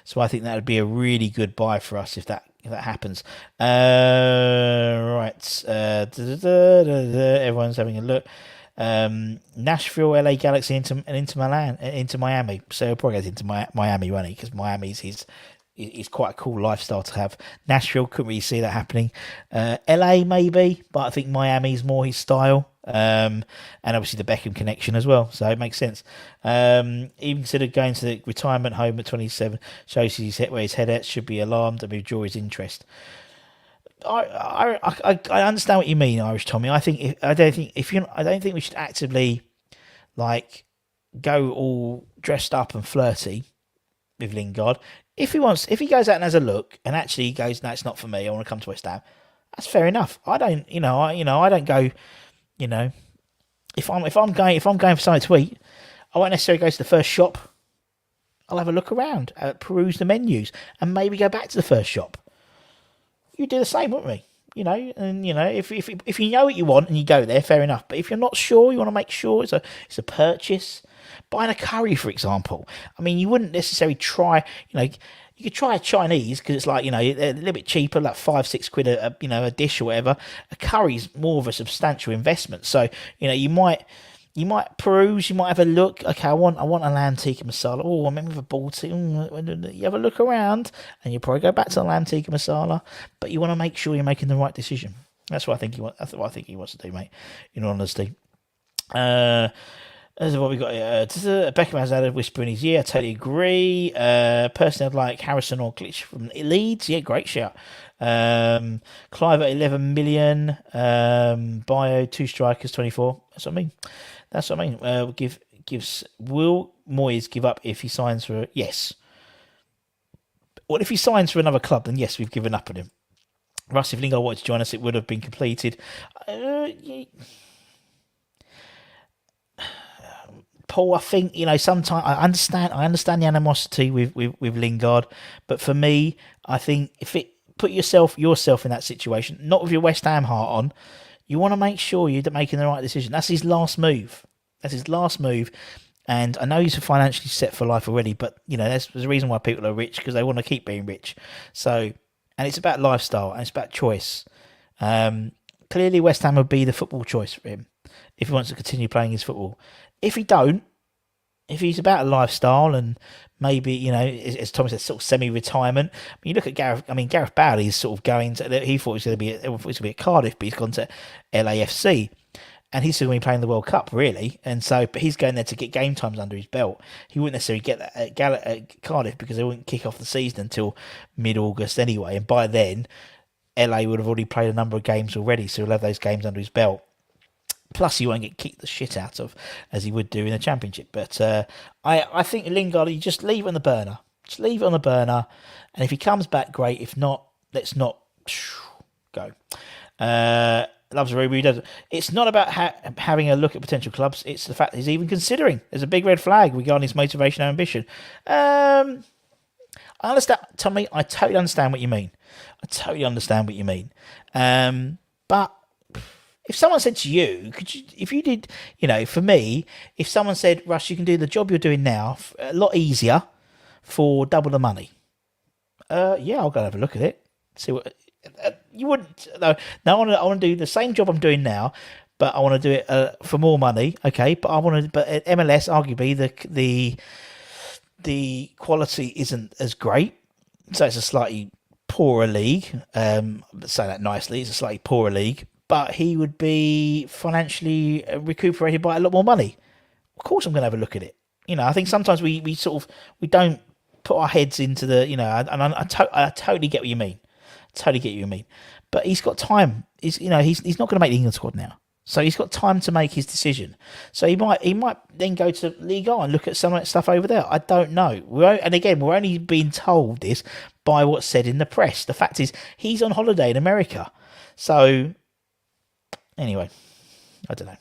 So I think that would be a really good buy for us if that happens. Right. Everyone's having a look. Nashville, LA Galaxy, into Miami. So he'll probably go into Miami, won't he? Because Miami's is quite a cool lifestyle to have. Nashville, couldn't really see that happening. LA maybe, but I think Miami's more his style. And obviously the Beckham connection as well, so it makes sense. Even considered going to the retirement home at 27 shows where his head at. Should be alarmed and withdraw his interest. I understand what you mean, Irish Tommy. I don't think we should actively go all dressed up and flirty with Lingard. If he goes out and has a look and actually he goes, no, it's not for me, I want to come to West Ham, that's fair enough. I don't go. If I'm going for something to eat, I won't necessarily go to the first shop. I'll have a look around, peruse the menus, and maybe go back to the first shop. You do the same, wouldn't we? If you know what you want and you go there, fair enough. But if you're not sure, you want to make sure it's a purchase. Buying a curry, for example. You wouldn't necessarily try. You could try a Chinese because it's like, a little bit cheaper, like £5-6 a dish or whatever. A curry's more of a substantial investment. So, you might peruse, you might have a look. Okay, I want a lamb tikka masala. Oh, I remember the Baltic. You have a look around, and you probably go back to the lamb tikka masala. But you want to make sure you're making the right decision. That's what I think he wants. That's what I think he wants to do, mate. In all honesty. This is what we got here. Beckham has had a whisper in his ear. I totally agree. Personally, I'd like Harrison or Glitch from Leeds. Yeah, great shout. Clive at 11 million. Bayo, 2 strikers, 24. That's what I mean. Will Moyes give up if he signs for... Yes. Well, if he signs for another club, then yes, we've given up on him. Russ, if Lingard wanted to join us, it would have been completed. Paul, I think, sometimes I understand the animosity with Lingard, but for me, I think put yourself in that situation, not with your West Ham heart on, you want to make sure you're making the right decision. That's his last move. And I know he's financially set for life already, but there's a reason why people are rich, because they want to keep being rich. So, and it's about lifestyle and it's about choice. Clearly, West Ham would be the football choice for him if he wants to continue playing his football. If he's about a lifestyle and maybe, as Thomas said, sort of semi-retirement. You look at Gareth. Gareth Bale is sort of going to. He thought he was going to be at Cardiff, but he's gone to LAFC, and he's still going to be playing the World Cup, really. And so, but he's going there to get game times under his belt. He wouldn't necessarily get that at Cardiff because they wouldn't kick off the season until mid-August anyway, and by then, LA would have already played a number of games already, so he'll have those games under his belt. Plus, he won't get kicked the shit out of as he would do in the Championship. But I think Lingard, you just leave it on the burner. Just leave it on the burner. And if he comes back, great. If not, let's not go. Loves Rumour. It's not about having a look at potential clubs. It's the fact that he's even considering. There's a big red flag regarding his motivation and ambition. I understand, Tommy. I totally understand what you mean. But if someone said to you, if you did, for me, if someone said, Russ, you can do the job you're doing now a lot easier for double the money. Yeah, I'll go and have a look at it. See what you wouldn't. No, I want to do the same job I'm doing now, but I want to do it for more money. Okay, but at MLS, arguably the quality isn't as great, so it's a slightly poorer league. Say that nicely, it's a slightly poorer league. But he would be financially recuperated by a lot more money. Of course, I'm going to have a look at it. I think sometimes we don't put our heads into the, and I totally get what you mean. But he's got time. He's not going to make the England squad now, so he's got time to make his decision. So he might then go to Liga and look at some of that stuff over there. I don't know. We're only being told this by what's said in the press. The fact is, he's on holiday in America, so. Anyway, I don't know.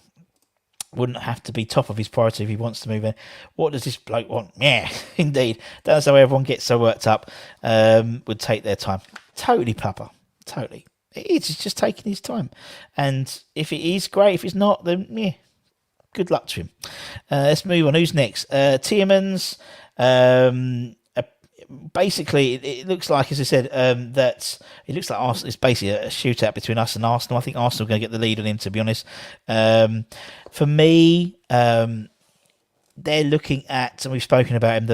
Wouldn't have to be top of his priority if he wants to move in. What does this bloke want? Yeah, indeed. That's how everyone gets so worked up. Would take their time. Totally, Papa. Totally. It's just taking his time. And if it is, great. If it's not, then yeah, good luck to him. Let's move on. Who's next? Tielemans. Basically, it looks like, as I said, that it looks like Arsenal. It's basically a shootout between us and Arsenal. I think Arsenal are going to get the lead on him, to be honest. For me, they're looking at, and we've spoken about him,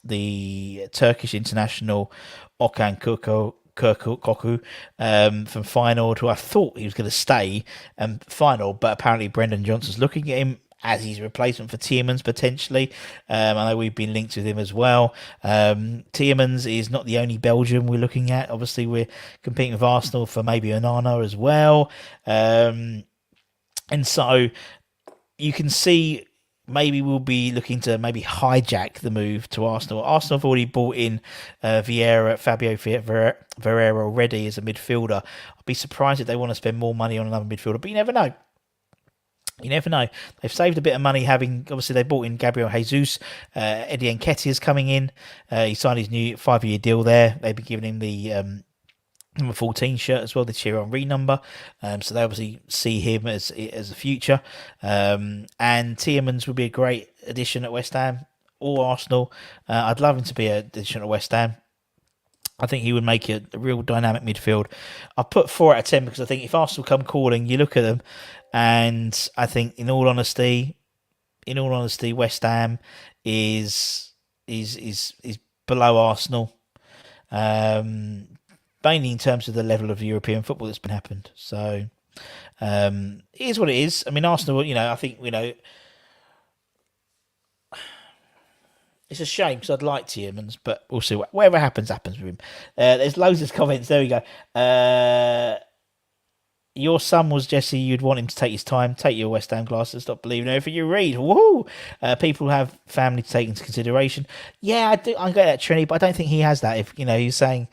the Turkish international Okan Koku from Feyenoord, who I thought he was going to stay Feyenoord, but apparently Brendan Johnson's looking at him as his replacement for Tielemans, potentially. I know we've been linked with him as well. Tielemans is not the only Belgian we're looking at. Obviously, we're competing with Arsenal for maybe Onana as well. And so you can see maybe we'll be looking to maybe hijack the move to Arsenal. Arsenal have already bought in Fabio Vieira already as a midfielder. I'd be surprised if they want to spend more money on another midfielder, but you never know. They've saved a bit of money obviously they bought in Gabriel Jesus. Eddie Nketiah's coming in. He signed his new 5-year deal there. They've been giving him the number 14 shirt as well, the Thierry Henry number. So they obviously see him as a future. And Tielemans would be a great addition at West Ham. or Arsenal. I'd love him to be a addition at West Ham. I think he would make a real dynamic midfield. I put 4 out of 10 because I think if Arsenal come calling, you look at them, and I think, in all honesty, West Ham is below Arsenal, mainly in terms of the level of European football that's been happened. So it is what it is. I mean, Arsenal, I think, it's a shame because I'd like Tielemans, but we'll see. Whatever happens with him. There's loads of comments. There we go. Your son was Jesse. You'd want him to take his time. Take your West Ham glasses. Stop believing everything you read. Woohoo! People have family to take into consideration. Yeah, I do. I get that, Trini, but I don't think he has that. If you're saying,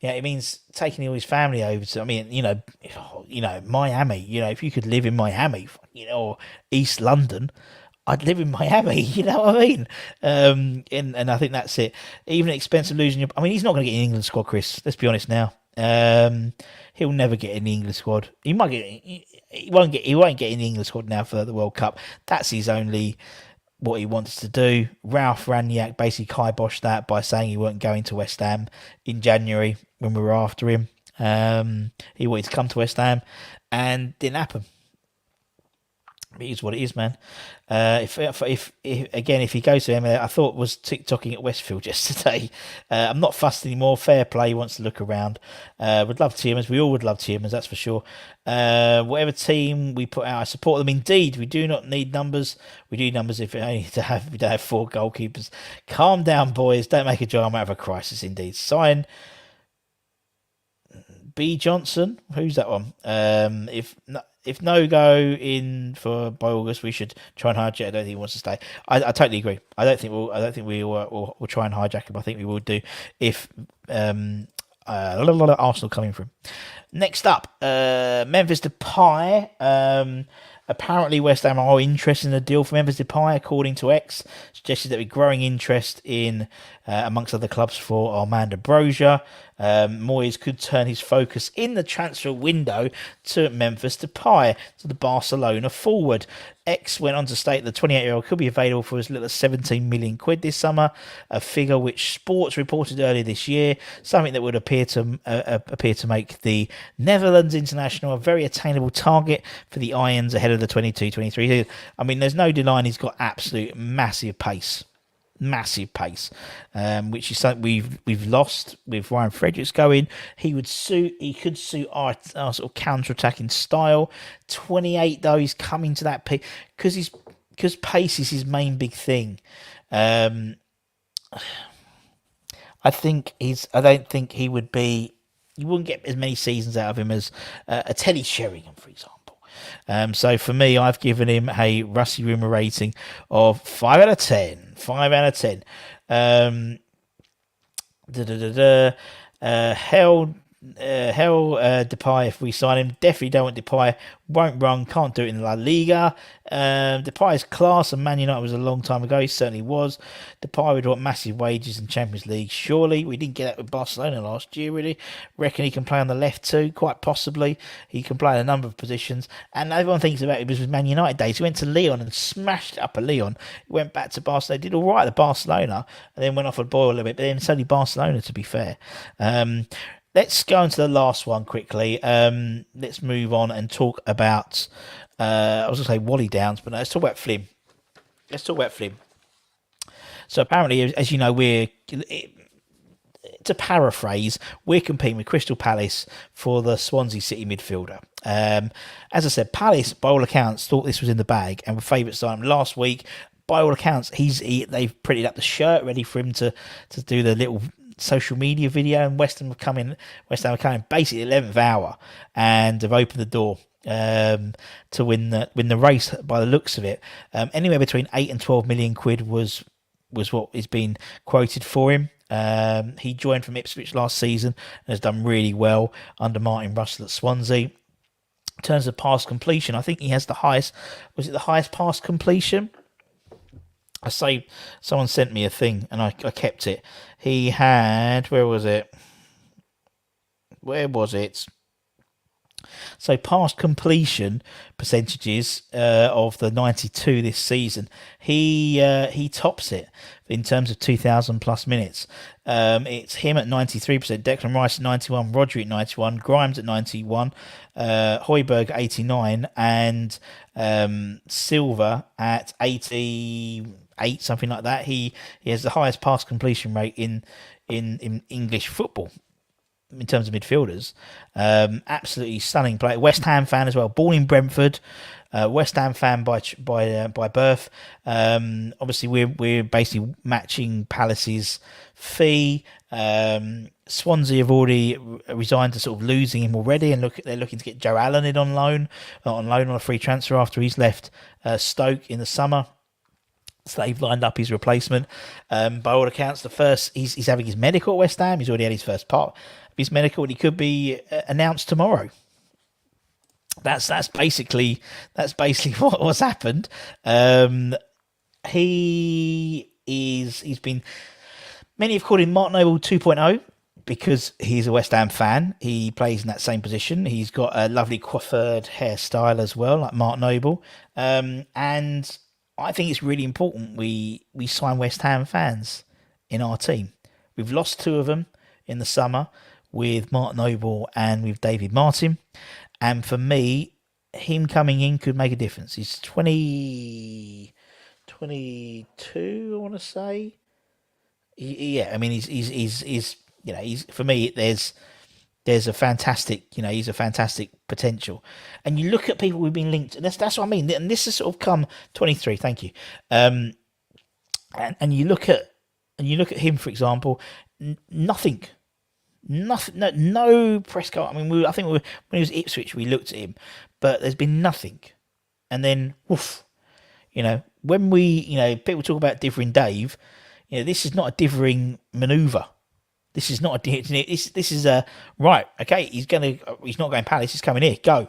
it means taking all his family over to. I mean, Miami. If you could live in Miami, or East London, I'd live in Miami, you know what I mean? And I think that's it. Even expensive losing your... I mean, he's not going to get in the England squad, Chris. Let's be honest now. He'll never get in the England squad. He might get... He won't get in the England squad now for the World Cup. That's his only... what he wants to do. Ralph Rangnick basically kiboshed that by saying he weren't going to West Ham in January when we were after him. He wanted to come to West Ham and didn't happen. It is what it is, man. If he goes to MLS, I thought was TikToking at Westfield yesterday. I'm not fussed anymore. Fair play. He wants to look around. Would love Tielemans. We all would love Tielemans, that's for sure. Whatever team we put out, I support them. Indeed, we do not need numbers. We do numbers if we don't have 4 goalkeepers. Calm down, boys. Don't make a drama out of a crisis. Indeed, sign B Johnson. Who's that one? If no go in by August, we should try and hijack. I don't think he wants to stay. I totally agree. I don't think we'll try and hijack him. I think we will do if Arsenal coming from. Next up, Memphis Depay. Apparently, West Ham are interested in a deal for Memphis Depay, according to X. Suggested that we're growing interest in, amongst other clubs, for Armando Broja. Moyes could turn his focus in the transfer window to Memphis Depay, to the Barcelona forward. X went on to state the 28-year-old could be available for as little as 17 million quid this summer, a figure which Sports reported earlier this year, something that would appear to make the Netherlands international a very attainable target for the Irons ahead of the 22-23 season. I mean, there's no denying he's got absolute massive pace, which is something we've lost with Ryan Fredericks going. He could suit our sort of counter-attacking style. 28 though, he's coming to that peak because pace is his main big thing. I don't think he would be. You wouldn't get as many seasons out of him as a Teddy Sheringham, for example. So for me, I've given him a Rusty Rumour rating of 5 out of 10. 5 out of 10. Depay, if we sign him, definitely don't want Depay. Won't run, can't do it in La Liga. Depay's class, and Man United was a long time ago. He certainly was. Depay would want massive wages in Champions League, surely. We didn't get that with Barcelona last year, really. Reckon he can play on the left too, quite possibly. He can play in a number of positions. And everyone thinks about it with Man United days. He went to Lyon and smashed it up at Lyon. He went back to Barcelona, did all right at Barcelona, and then went off a boil a little bit. But then it's only Barcelona, to be fair. Let's go into the last one quickly. Let's move on and talk about, I was going to say Wally Downs, but no, let's talk about Flynn. So apparently, as you know, to paraphrase, we're competing with Crystal Palace for the Swansea City midfielder. As I said, Palace, by all accounts, thought this was in the bag and were favourites on him last week. By all accounts, they've printed up the shirt ready for him to do the little social media video, and West Ham are coming basically 11th hour and have opened the door to win the race by the looks of it. Anywhere between 8 and 12 million quid was what is being quoted for him. He joined from Ipswich last season and has done really well under Martin Russell at Swansea. In terms of pass completion, I think he has the highest. Was it the highest pass completion? I say someone sent me a thing and I kept it. He had, where was it? So past completion percentages of the 92 this season, he tops it in terms of 2,000 plus minutes. It's him at 93%, Declan Rice at 91, Rodri at 91, Grimes at 91, Højbjerg 89, and Silva at 88, something like that. He has the highest pass completion rate in English football in terms of midfielders. Absolutely stunning player. West Ham fan as well. Born in Brentford. West Ham fan by birth. Obviously, we're basically matching Palace's fee. Swansea have already resigned to sort of losing him already, and they're looking to get Joe Allen in on loan on a free transfer after he's left Stoke in the summer. So they've lined up his replacement. By all accounts, he's having his medical at West Ham. He's already had his first part of his medical, and he could be announced tomorrow. That's basically what's happened. He's been, many have called him Mark Noble 2.0 because he's a West Ham fan. He plays in that same position. He's got a lovely coiffured hairstyle as well, like Mark Noble. And I think it's really important we sign West Ham fans in our team. We've lost two of them in the summer with Mark Noble and with David Martin. And for me, him coming in could make a difference. He's 22, I want to say. Yeah, I mean, he's for me, there's a fantastic, he's a fantastic potential. And you look at people we've been linked, and that's what I mean. And this has sort of come 23. Thank you. And you look at him, for example, nothing, no press card. I mean, when he was at Ipswich, we looked at him, but there's been nothing. And then, woof, when people talk about differing Dave, this is not a differing manoeuvre. This is not this is a right. Okay, he's not going Palace. He's coming here. Go.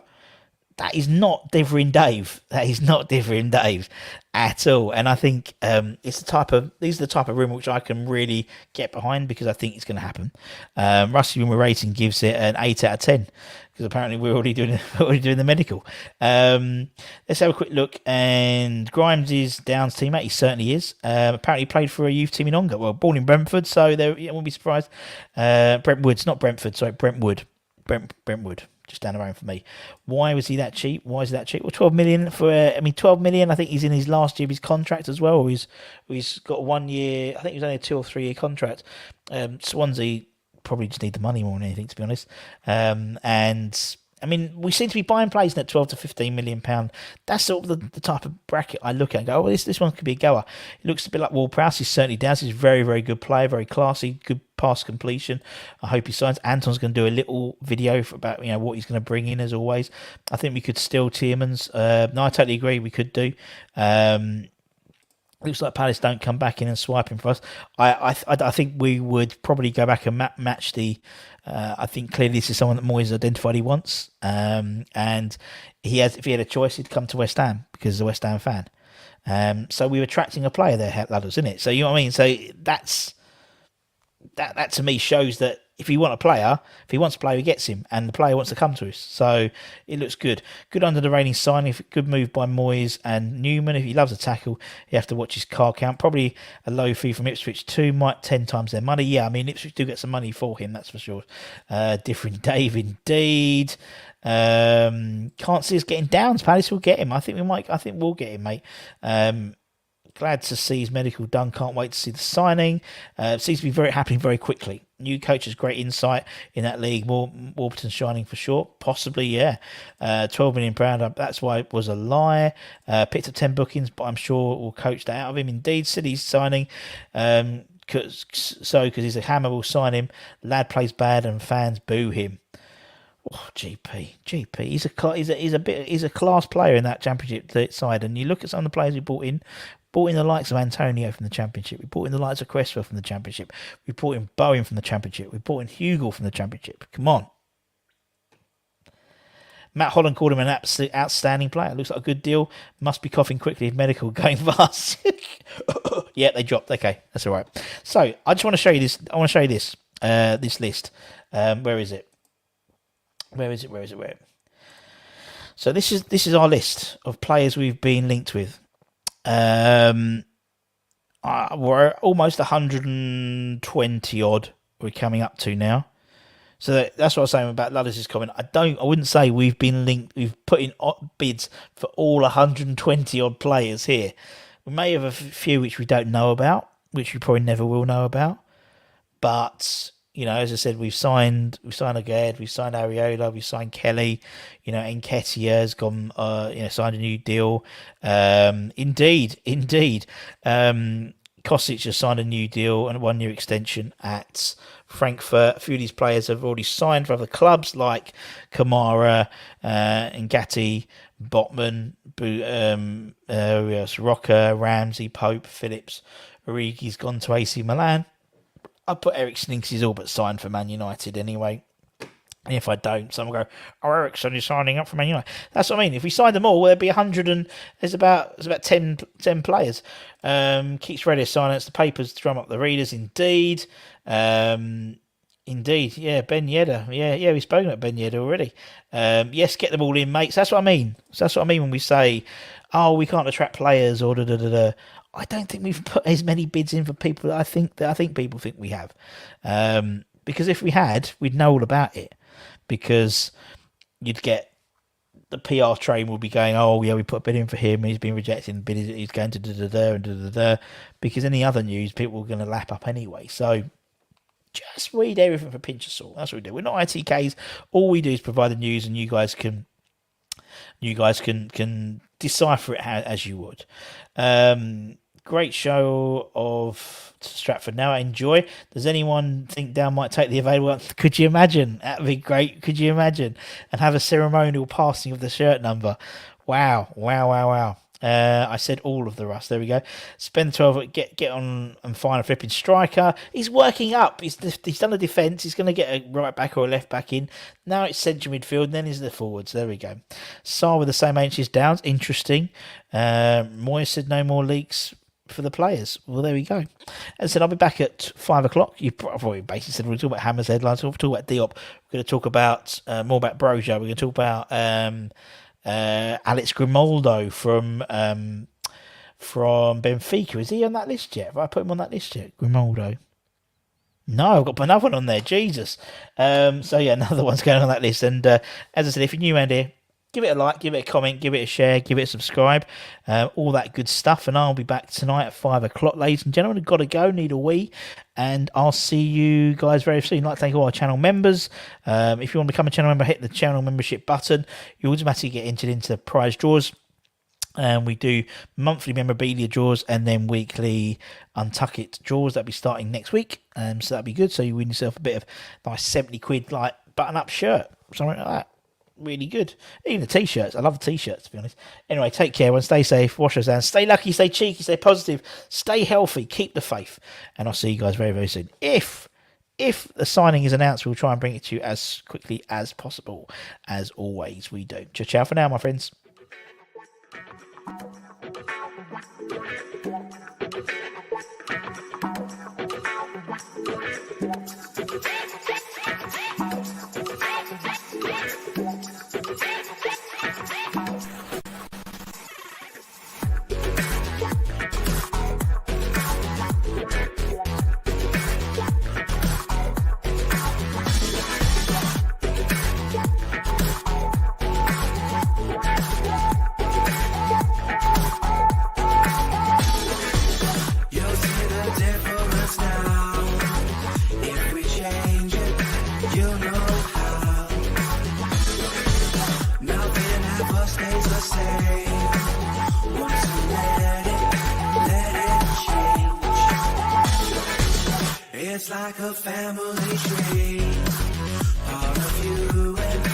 That is not differing Dave. That is not differing Dave at all. And I think these are the type of rumour which I can really get behind because I think it's going to happen. Rusty Rumour rating gives it an 8 out of 10 because apparently we're already doing the medical. Let's have a quick look. And Grimes is Downes' teammate. He certainly is. Apparently played for a youth team in Ongar. Well, born in Brentford, so I won't be surprised. Brentwood's not Brentford. Sorry, Brentwood. Brentwood. Just down the road for me. Why was he that cheap? Why is he that cheap? Well, 12 million for 12 million. I think he's in his last year of his contract as well. Or he's got 1 year. I think it was only a 2 or 3 year contract. Swansea probably just need the money more than anything, to be honest. And I mean, we seem to be buying players at 12 to 15 million pound. That's sort of the type of bracket I look at and go, oh, this one could be a goer. It looks a bit like Ward-Prowse. He certainly does. He's a very, very good player, very classy, good pass completion. I hope he signs. Anton's going to do a little video about what he's going to bring in as always. I think we could steal Tielemans. No, I totally agree. We could do. Looks like Palace don't come back in and swipe him for us. I think we would probably go back and match the. I think clearly this is someone that Moyes identified he wants, and if he had a choice, he'd come to West Ham because he's a West Ham fan. So we're attracting a player there, Ladders, isn't it? So you know what I mean. So that to me shows that if he wants a player, he gets him, and the player wants to come to us. So it looks good. Good under the radar signing. Good move by Moyes and Newman. If he loves a tackle, you have to watch his car count. Probably a low fee from Ipswich too. Might 10 times their money. Yeah, I mean Ipswich do get some money for him. That's for sure. Different Dave indeed. Can't see us getting Downes. Palace will get him. I think we'll get him, mate. Glad to see his medical done. Can't wait to see the signing. Seems to be happening very quickly. New coach has great insight in that league. Warburton shining for sure. Possibly, yeah. 12 million pound. That's why it was a lie. Picked up 10 bookings, but I'm sure we'll coach that out of him. Indeed, City's signing. Because he's a hammer, will sign him. Lad plays bad and fans boo him. Oh, GP. He's a class player in that Championship side. And you look at some of the players we brought in the likes of Antonio from the Championship. We brought in the likes of Cresswell from the Championship. We brought in Bowen from the Championship. We brought in Hugo from the Championship. Come on. Matt Holland called him an absolute outstanding player. Looks like a good deal. Must be coughing quickly if medical going fast. Yeah, they dropped. Okay, that's all right. So I just want to show you this. I want to show you this. This list. Where is it? So this is our list of players we've been linked with. We're almost 120 odd. We're coming up to now. So that's what I was saying about Luddes' comment. I wouldn't say we've been linked. We've put in bids for all 120 odd players here. We may have a few which we don't know about, which we probably never will know about. But as I said, we've signed Aged, we've signed Areola, we've signed Kelly. Nketiah has gone, signed a new deal. Indeed. Kostic has signed a new deal and a 1-year extension at Frankfurt. A few of these players have already signed for other clubs like Kamara, Ngati, Botman, Rocker, Ramsey, Pope, Phillips. Origi's gone to AC Milan. I put Eriksen because he's all but signed for Man United anyway. And if I don't, someone will go, Eriksen is signing up for Man United. That's what I mean. If we signed them all, there'd be 100 and there's about 10 players. Keats Redis silence the papers to drum up the readers. Indeed. Indeed. Yeah, Ben Yedder. Yeah, we've spoken about Ben Yedder already. Yes, get them all in, mates. That's what I mean. So that's what I mean when we say, we can't attract players or da-da-da-da. I don't think we've put as many bids in for people that I think people think we have. Because if we had, we'd know all about it. Because you'd get the PR train will be going, we put a bid in for him, he's been rejected, bid he's going to da-da-da and da-da-da. Because any other news, people are going to lap up anyway. So just read everything for a pinch of salt. That's what we do. We're not ITKs. All we do is provide the news, and you guys can decipher it as you would. Great show of Stratford now. Enjoy. Does anyone think Down might take the available one? Could you imagine? That'd be great. Could you imagine? And have a ceremonial passing of the shirt number. Wow. I said all of the rust. There we go. Spend 12. Get on and find a flipping striker. He's working up. He's done a defence. He's going to get a right back or a left back in. Now it's central midfield. And then he's the forwards. There we go. Saar with the same age as Downes. Interesting. Moyes said no more leaks for the players. Well, there we go. As I said, I'll be back at 5 o'clock. You probably basically said we're going to talk about Hammers headlines. We'll talk about Diop. We're going to talk about more about Broja. We're going to talk about Alex Grimaldo from Benfica. Is he on that list yet? Have I put him on that list yet? Grimaldo. No, I've got another one on there. Jesus. Another one's going on that list. And as I said, if you're new around here, give it a like, give it a comment, give it a share, give it a subscribe, all that good stuff. And I'll be back tonight at 5 o'clock, ladies and gentlemen. I've got to go, need a wee. And I'll see you guys very soon. I'd like to thank all our channel members. If you want to become a channel member, hit the channel membership button. You automatically get entered into the prize draws. We do monthly memorabilia draws and then weekly Untuck It draws. That'll be starting next week. So that'll be good. So you win yourself a bit of nice 70 quid like button-up shirt, something like that. Really good. Even the t-shirts. I love the t-shirts, to be honest. Anyway, take care, everyone. Stay safe. Wash those hands. Stay lucky. Stay cheeky. Stay positive. Stay healthy. Keep the faith. And I'll see you guys very, very soon. If the signing is announced, we'll try and bring it to you as quickly as possible. As always, we do. Ciao for now, my friends. It's like a family tree, part of you and